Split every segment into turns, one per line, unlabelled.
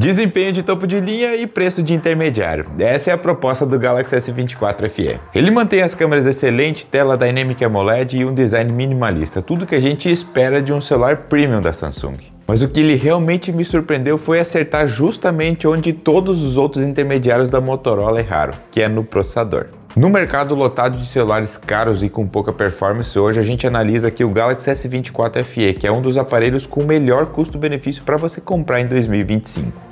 Desempenho de topo de linha e preço de intermediário. Essa é a proposta do Galaxy S24 FE. Ele mantém as câmeras excelentes, tela Dynamic AMOLED e um design minimalista, tudo que a gente espera de um celular premium da Samsung. Mas o que ele realmente me surpreendeu foi acertar justamente onde todos os outros intermediários da Motorola erraram, que é no processador. No mercado lotado de celulares caros e com pouca performance, hoje a gente analisa aqui o Galaxy S24 FE, que é um dos aparelhos com melhor custo-benefício para você comprar em 2025.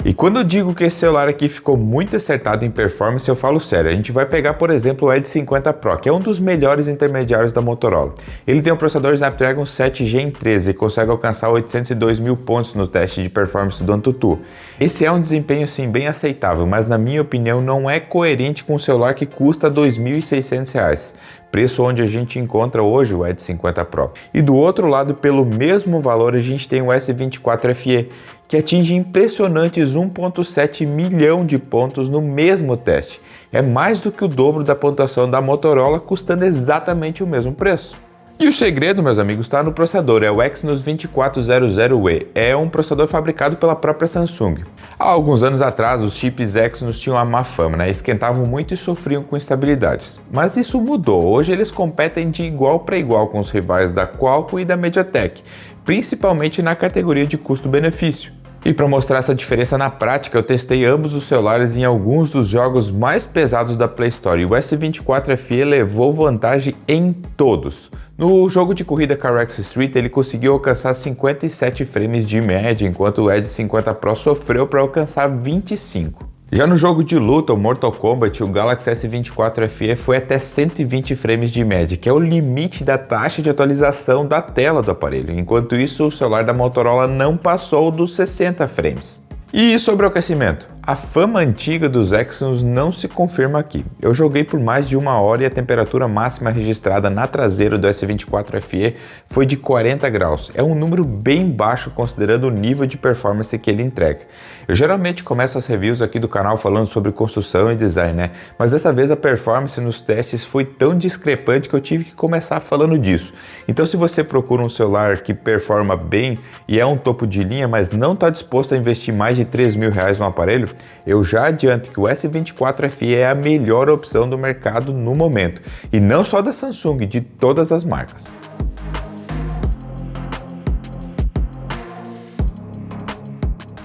E quando eu digo que esse celular aqui ficou muito acertado em performance, eu falo sério. A gente vai pegar, por exemplo, o Edge 50 Pro, que é um dos melhores intermediários da Motorola. Ele tem um processador Snapdragon 7 Gen 13 e consegue alcançar 802 mil pontos no teste de performance do AnTuTu. Esse é um desempenho sim bem aceitável, mas na minha opinião não é coerente com um celular que custa R$ 2.600. Preço onde a gente encontra hoje o Edge 50 Pro. E do outro lado, pelo mesmo valor, a gente tem o S24 FE, que atinge impressionantes 1,7 milhão de pontos no mesmo teste. É mais do que o dobro da pontuação da Motorola, custando exatamente o mesmo preço. E o segredo, meus amigos, está no processador, é o Exynos 2400E. É um processador fabricado pela própria Samsung. Há alguns anos atrás, os chips Exynos tinham uma má fama, né? Esquentavam muito e sofriam com instabilidades. Mas isso mudou. Hoje eles competem de igual para igual com os rivais da Qualcomm e da MediaTek, principalmente na categoria de custo-benefício. E para mostrar essa diferença na prática, eu testei ambos os celulares em alguns dos jogos mais pesados da Play Store e o S24 FE levou vantagem em todos. No jogo de corrida CarX Street, ele conseguiu alcançar 57 frames de média, enquanto o Edge 50 Pro sofreu para alcançar 25. Já no jogo de luta, o Mortal Kombat, o Galaxy S24 FE foi até 120 frames de média, que é o limite da taxa de atualização da tela do aparelho. Enquanto isso, o celular da Motorola não passou dos 60 frames. E sobre o aquecimento? A fama antiga dos Exynos não se confirma aqui. Eu joguei por mais de 1 hora e a temperatura máxima registrada na traseira do S24 FE foi de 40 graus. É um número bem baixo considerando o nível de performance que ele entrega. Eu geralmente começo as reviews aqui do canal falando sobre construção e design, né? Mas dessa vez a performance nos testes foi tão discrepante que eu tive que começar falando disso. Então se você procura um celular que performa bem e é um topo de linha, mas não está disposto a investir mais de R$3.000 no aparelho, eu já adianto que o S24 FE é a melhor opção do mercado no momento, e não só da Samsung, de todas as marcas.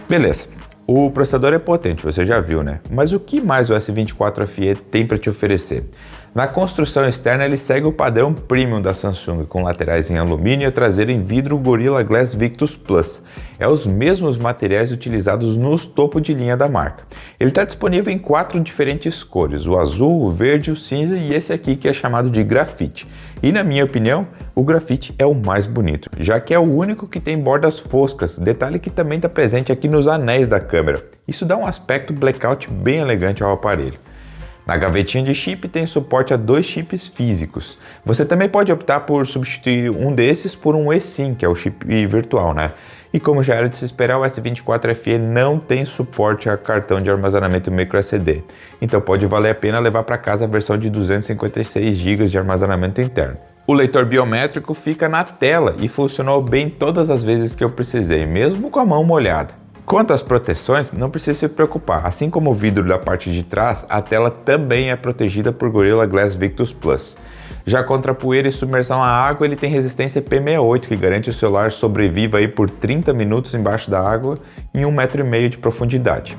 Beleza, o processador é potente, você já viu, né? Mas o que mais o S24 FE tem para te oferecer? Na construção externa, ele segue o padrão premium da Samsung, com laterais em alumínio e a traseira em vidro Gorilla Glass Victus Plus. É os mesmos materiais utilizados nos topo de linha da marca. Ele está disponível em 4 diferentes cores, o azul, o verde, o cinza e esse aqui que é chamado de grafite. E na minha opinião, o grafite é o mais bonito, já que é o único que tem bordas foscas, detalhe que também está presente aqui nos anéis da câmera. Isso dá um aspecto blackout bem elegante ao aparelho. Na gavetinha de chip tem suporte a 2 chips físicos. Você também pode optar por substituir um desses por um eSIM, que é o chip virtual, né? E como já era de se esperar, o S24 FE não tem suporte a cartão de armazenamento microSD. Então pode valer a pena levar para casa a versão de 256 GB de armazenamento interno. O leitor biométrico fica na tela e funcionou bem todas as vezes que eu precisei, mesmo com a mão molhada. Quanto às proteções, não precisa se preocupar. Assim como o vidro da parte de trás, a tela também é protegida por Gorilla Glass Victus Plus. Já contra poeira e submersão à água, ele tem resistência IP68, que garante que o celular sobreviva aí por 30 minutos embaixo da água em 1,5 m de profundidade.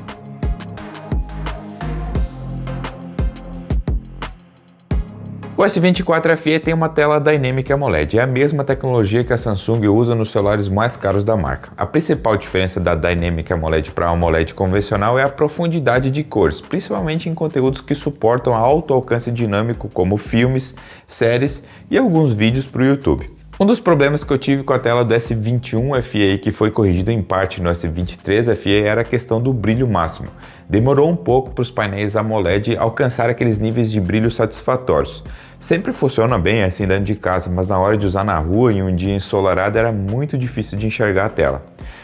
O S24 FE tem uma tela Dynamic AMOLED, é a mesma tecnologia que a Samsung usa nos celulares mais caros da marca. A principal diferença da Dynamic AMOLED para a AMOLED convencional é a profundidade de cores, principalmente em conteúdos que suportam alto alcance dinâmico como filmes, séries e alguns vídeos para o YouTube. Um dos problemas que eu tive com a tela do S21 FE, que foi corrigido em parte no S23 FE, era a questão do brilho máximo. Demorou um pouco para os painéis AMOLED alcançar aqueles níveis de brilho satisfatórios. Sempre funciona bem assim dentro de casa, mas na hora de usar na rua em um dia ensolarado era muito difícil de enxergar a tela.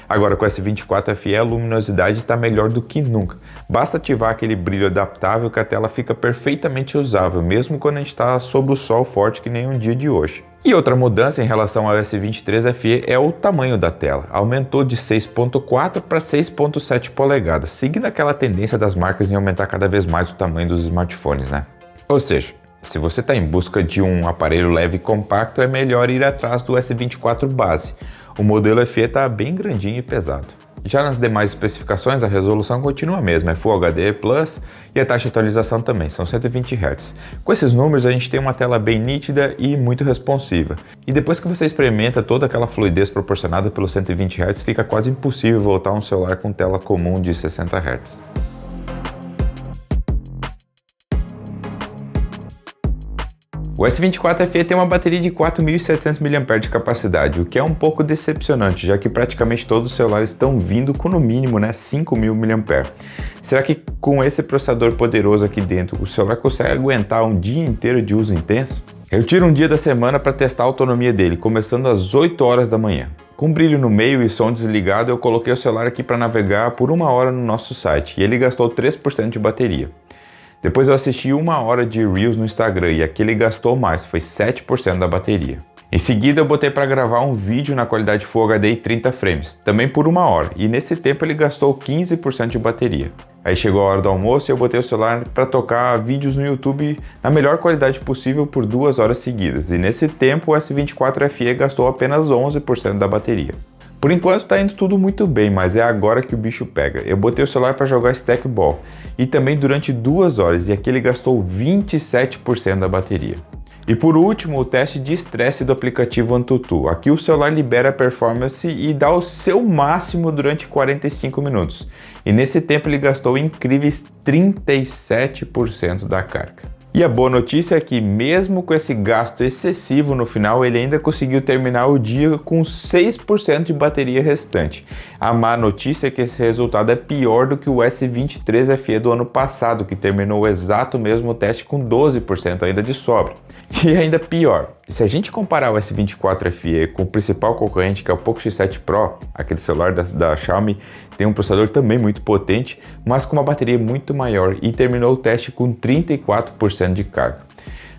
Agora com o S24 FE a luminosidade está melhor do que nunca. Basta ativar aquele brilho adaptável que a tela fica perfeitamente usável, mesmo quando a gente está sob o sol forte que nem um dia de hoje. E outra mudança em relação ao S23 FE é o tamanho da tela. Aumentou de 6.4 para 6.7 polegadas, seguindo aquela tendência das marcas em aumentar cada vez mais o tamanho dos smartphones, né? Ou seja, se você está em busca de um aparelho leve e compacto, é melhor ir atrás do S24 base. O modelo FE está bem grandinho e pesado. Já nas demais especificações, a resolução continua a mesma, é Full HD Plus e a taxa de atualização também, são 120 Hz. Com esses números, a gente tem uma tela bem nítida e muito responsiva. E depois que você experimenta toda aquela fluidez proporcionada pelos 120 Hz, fica quase impossível voltar a um celular com tela comum de 60 Hz. O S24 FE tem uma bateria de 4.700 mAh de capacidade, o que é um pouco decepcionante, já que praticamente todos os celulares estão vindo com no mínimo 5.000 mAh. Será que com esse processador poderoso aqui dentro, o celular consegue aguentar um dia inteiro de uso intenso? Eu tiro um dia da semana para testar a autonomia dele, começando às 8 horas da manhã. Com brilho no meio e som desligado, eu coloquei o celular aqui para navegar por 1 hora no nosso site, e ele gastou 3% de bateria. Depois eu assisti 1 hora de Reels no Instagram e aqui ele gastou mais, foi 7% da bateria. Em seguida eu botei para gravar um vídeo na qualidade Full HD e 30 frames, também por 1 hora, e nesse tempo ele gastou 15% de bateria. Aí chegou a hora do almoço e eu botei o celular para tocar vídeos no YouTube na melhor qualidade possível por 2 horas seguidas, e nesse tempo o S24 FE gastou apenas 11% da bateria. Por enquanto tá indo tudo muito bem, mas é agora que o bicho pega. Eu botei o celular para jogar Stack Ball e também durante 2 horas e aqui ele gastou 27% da bateria. E por último, o teste de estresse do aplicativo AnTuTu. Aqui o celular libera a performance e dá o seu máximo durante 45 minutos. E nesse tempo ele gastou incríveis 37% da carga. E a boa notícia é que mesmo com esse gasto excessivo no final, ele ainda conseguiu terminar o dia com 6% de bateria restante. A má notícia é que esse resultado é pior do que o S23 FE do ano passado, que terminou o exato mesmo teste com 12% ainda de sobra. E ainda pior, se a gente comparar o S24 FE com o principal concorrente, que é o Poco X7 Pro, aquele celular da Xiaomi, tem um processador também muito potente, mas com uma bateria muito maior e terminou o teste com 34% de carga.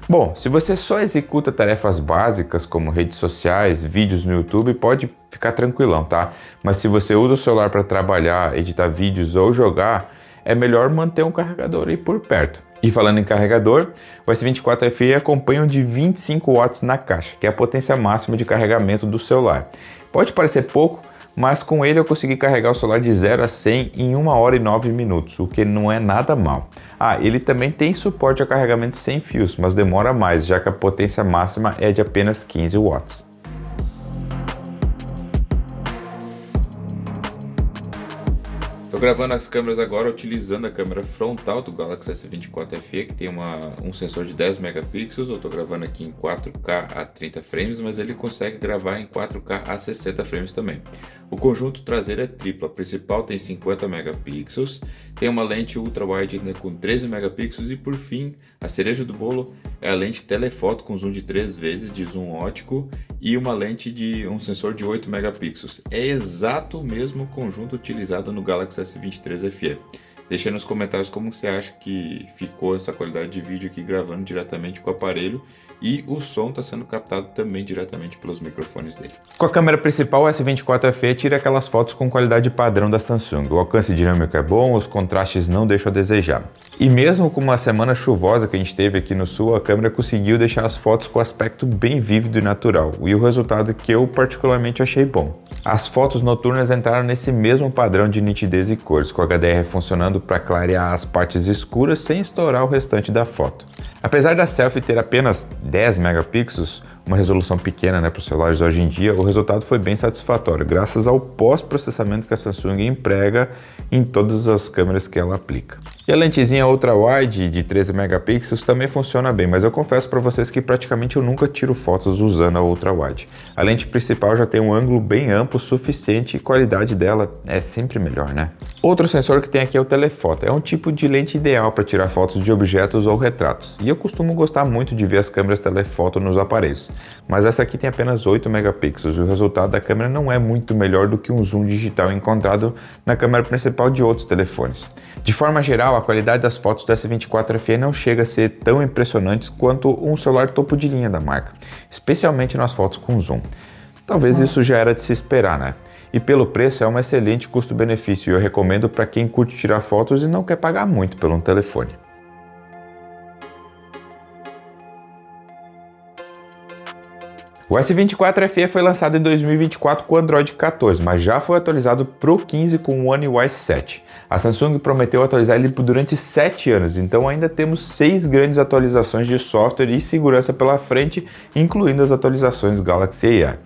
Bom, se você só executa tarefas básicas como redes sociais, vídeos no YouTube, pode ficar tranquilão, tá? Mas se você usa o celular para trabalhar, editar vídeos ou jogar, é melhor manter um carregador aí por perto. E falando em carregador, o S24 FE acompanha um de 25 watts na caixa, que é a potência máxima de carregamento do celular. Pode parecer pouco, mas com ele eu consegui carregar o celular de 0 a 100 em 1 hora e 9 minutos, o que não é nada mal. Ele também tem suporte a carregamento sem fios, mas demora mais, já que a potência máxima é de apenas 15 watts. Estou gravando as câmeras agora utilizando a câmera frontal do Galaxy S24 FE, que tem um sensor de 10 megapixels. Eu estou gravando aqui em 4K a 30 frames, mas ele consegue gravar em 4K a 60 frames também. O conjunto traseiro é triplo, a principal tem 50 megapixels, tem uma lente ultra-wide com 13 megapixels e por fim, a cereja do bolo é a lente telefoto com zoom de 3 vezes de zoom ótico e uma lente de um sensor de 8 megapixels. É exato o mesmo conjunto utilizado no Galaxy S23 FE. Deixa aí nos comentários como você acha que ficou essa qualidade de vídeo aqui gravando diretamente com o aparelho e o som está sendo captado também diretamente pelos microfones dele. Com a câmera principal, o S24 FE tira aquelas fotos com qualidade padrão da Samsung. O alcance dinâmico é bom, os contrastes não deixam a desejar. E mesmo com uma semana chuvosa que a gente teve aqui no sul, a câmera conseguiu deixar as fotos com aspecto bem vívido e natural, e o resultado que eu particularmente achei bom. As fotos noturnas entraram nesse mesmo padrão de nitidez e cores, com o HDR funcionando para clarear as partes escuras sem estourar o restante da foto. Apesar da selfie ter apenas 10 megapixels, uma resolução pequena, né, para os celulares hoje em dia, o resultado foi bem satisfatório, graças ao pós-processamento que a Samsung emprega em todas as câmeras que ela aplica. E a lentezinha ultra-wide de 13 megapixels também funciona bem, mas eu confesso para vocês que praticamente eu nunca tiro fotos usando a ultra-wide. A lente principal já tem um ângulo bem amplo, suficiente, e a qualidade dela é sempre melhor, né? Outro sensor que tem aqui é o telefoto. É um tipo de lente ideal para tirar fotos de objetos ou retratos. E eu costumo gostar muito de ver as câmeras telefoto nos aparelhos. Mas essa aqui tem apenas 8 megapixels e o resultado da câmera não é muito melhor do que um zoom digital encontrado na câmera principal de outros telefones. De forma geral, a qualidade das fotos do S24 FE não chega a ser tão impressionante quanto um celular topo de linha da marca, especialmente nas fotos com zoom. Talvez isso já era de se esperar, né? E pelo preço é um excelente custo-benefício e eu recomendo para quem curte tirar fotos e não quer pagar muito por um telefone. O S24 FE foi lançado em 2024 com o Android 14, mas já foi atualizado para o 15 com o One UI 7. A Samsung prometeu atualizar ele durante 7 anos, então ainda temos 6 grandes atualizações de software e segurança pela frente, incluindo as atualizações Galaxy AI.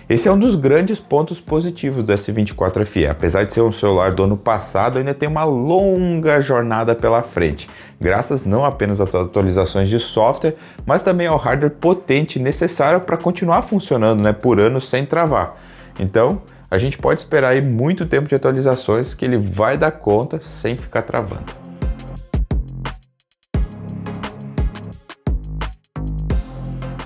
Esse é um dos grandes pontos positivos do S24 FE. Apesar de ser um celular do ano passado, ainda tem uma longa jornada pela frente, graças não apenas às atualizações de software, mas também ao hardware potente necessário para continuar funcionando, né, por anos sem travar. Então, a gente pode esperar aí muito tempo de atualizações que ele vai dar conta sem ficar travando.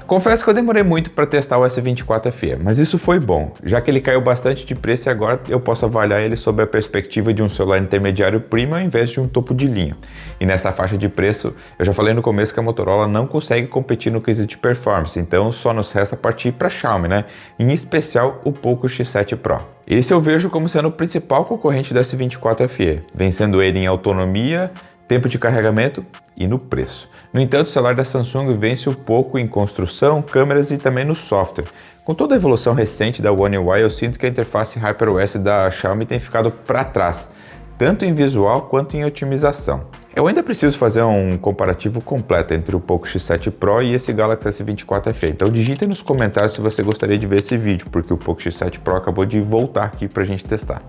Confesso que eu demorei muito para testar o S24 FE, mas isso foi bom, já que ele caiu bastante de preço e agora eu posso avaliar ele sob a perspectiva de um celular intermediário premium ao invés de um topo de linha. E nessa faixa de preço, eu já falei no começo que a Motorola não consegue competir no quesito de performance, então só nos resta partir para a Xiaomi, né? Em especial o Poco X7 Pro. Esse eu vejo como sendo o principal concorrente do S24 FE, vencendo ele em autonomia, tempo de carregamento e no preço. No entanto, o celular da Samsung vence um pouco em construção, câmeras e também no software. Com toda a evolução recente da One UI, eu sinto que a interface HyperOS da Xiaomi tem ficado para trás, tanto em visual quanto em otimização. Eu ainda preciso fazer um comparativo completo entre o Poco X7 Pro e esse Galaxy S24 FE, então digita nos comentários se você gostaria de ver esse vídeo, porque o Poco X7 Pro acabou de voltar aqui para a gente testar.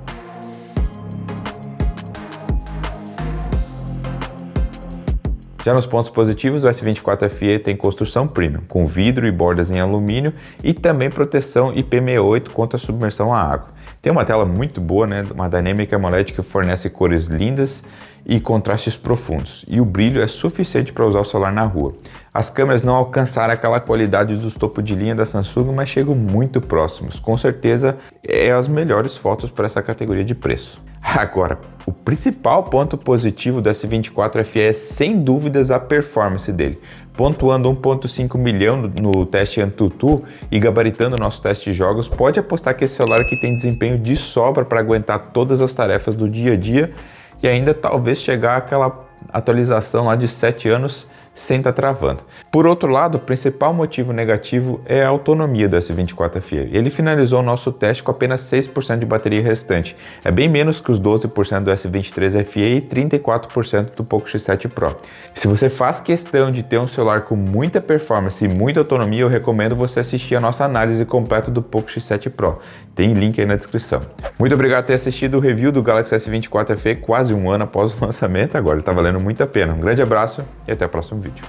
Já nos pontos positivos, o S24 FE tem construção premium, com vidro e bordas em alumínio e também proteção IP68 contra a submersão à água. Tem uma tela muito boa, né? Uma Dynamic AMOLED que fornece cores lindas e contrastes profundos, e o brilho é suficiente para usar o celular na rua. As câmeras não alcançaram aquela qualidade dos topo de linha da Samsung, mas chegam muito próximos. Com certeza, é as melhores fotos para essa categoria de preço. Agora, o principal ponto positivo do S24 FE é sem dúvidas a performance dele. Pontuando 1.5 milhão no teste AnTuTu e gabaritando o nosso teste de jogos, pode apostar que esse celular aqui tem desempenho de sobra para aguentar todas as tarefas do dia a dia e ainda talvez chegar àquela atualização lá de 7 anos sem estar travando. Por outro lado, o principal motivo negativo é a autonomia do S24 FE. Ele finalizou o nosso teste com apenas 6% de bateria restante. É bem menos que os 12% do S23 FE e 34% do Poco X7 Pro. Se você faz questão de ter um celular com muita performance e muita autonomia, eu recomendo você assistir a nossa análise completa do Poco X7 Pro. Tem link aí na descrição. Muito obrigado por ter assistido o review do Galaxy S24 FE quase um ano após o lançamento. Agora ele está valendo muito a pena. Um grande abraço e até o próximo vídeo.